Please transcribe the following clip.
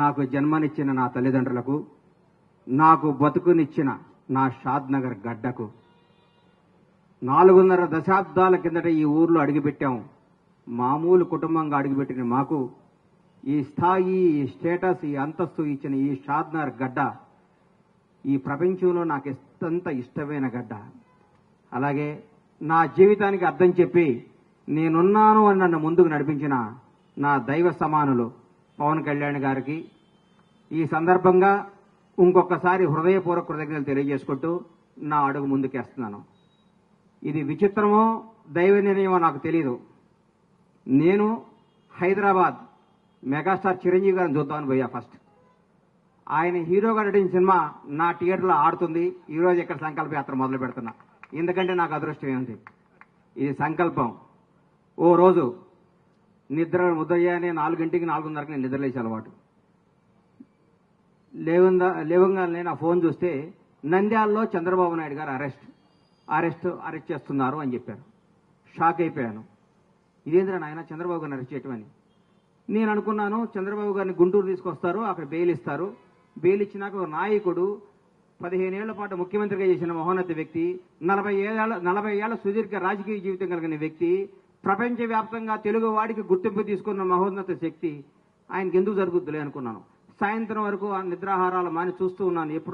నాకు జన్మనిచ్చిన నా తల్లిదండ్రులకు, నాకు బతుకునిచ్చిన నా షాద్ నగర్ గడ్డకు, 4.5 దశాబ్దాల కిందట ఈ ఊర్లో అడుగుపెట్టాం. మామూలు కుటుంబంగా అడుగుపెట్టిన మాకు ఈ స్థాయి, ఈ స్టేటస్, ఈ అంతస్తు ఇచ్చిన ఈ షాద్ నగర్ గడ్డ ఈ ప్రపంచంలో నాకు ఎంత ఇష్టమైన గడ్డ. అలాగే నా జీవితానికి అర్థం చెప్పి నేనున్నాను అని నన్ను ముందుకు నడిపించిన నా దైవ సమానులు పవన్ కళ్యాణ్ గారికి ఈ సందర్భంగా ఇంకొకసారి హృదయపూర్వక కృతజ్ఞతలు తెలియజేసుకుంటూ నా అడుగు ముందుకేస్తున్నాను. ఇది విచిత్రమో దైవ నిర్ణయమో నాకు తెలియదు. నేను హైదరాబాద్ మెగాస్టార్ చిరంజీవి గారిని చూద్దామని పోయా. ఫస్ట్ ఆయన హీరోగా నటించిన సినిమా నా థియేటర్లో ఆడుతుంది. ఈరోజు ఇక్కడ సంకల్ప యాత్ర మొదలు పెడుతున్నా. ఎందుకంటే నాకు అదృష్టం ఏముంది, ఇది సంకల్పం. ఓ రోజు ఉదయాన్నే 4 4:30 నేను నిద్రలేసే అలవాటు. లేవంగానే నా ఫోన్ చూస్తే నంద్యాలలో చంద్రబాబు నాయుడు గారు అరెస్ట్ చేస్తున్నారు అని చెప్పారు. షాక్ అయిపోయాను. ఇదేంద్రా నాయన చంద్రబాబు గారిని అరెస్ట్ చేయటమని. నేను అనుకున్నాను చంద్రబాబు గారిని గుంటూరు తీసుకొస్తారు, అక్కడ బెయిల్ ఇస్తారు. బెయిల్ ఇచ్చినాక ఒక నాయకుడు 15 ఏళ్ల పాటు ముఖ్యమంత్రిగా చేసిన మహోన్నత వ్యక్తి, 40 ఏళ్ల సుదీర్ఘ రాజకీయ జీవితం కలిగిన వ్యక్తి, ప్రపంచవ్యాప్తంగా తెలుగు వాడికి గుర్తింపు తీసుకున్న మహోన్నత శక్తి ఆయనకి ఎందుకు జరుగుద్దులే అనుకున్నాను. సాయంత్రం వరకు ఆ నిద్రాహారాలు మాని చూస్తూ ఉన్నాను. ఎప్పుడు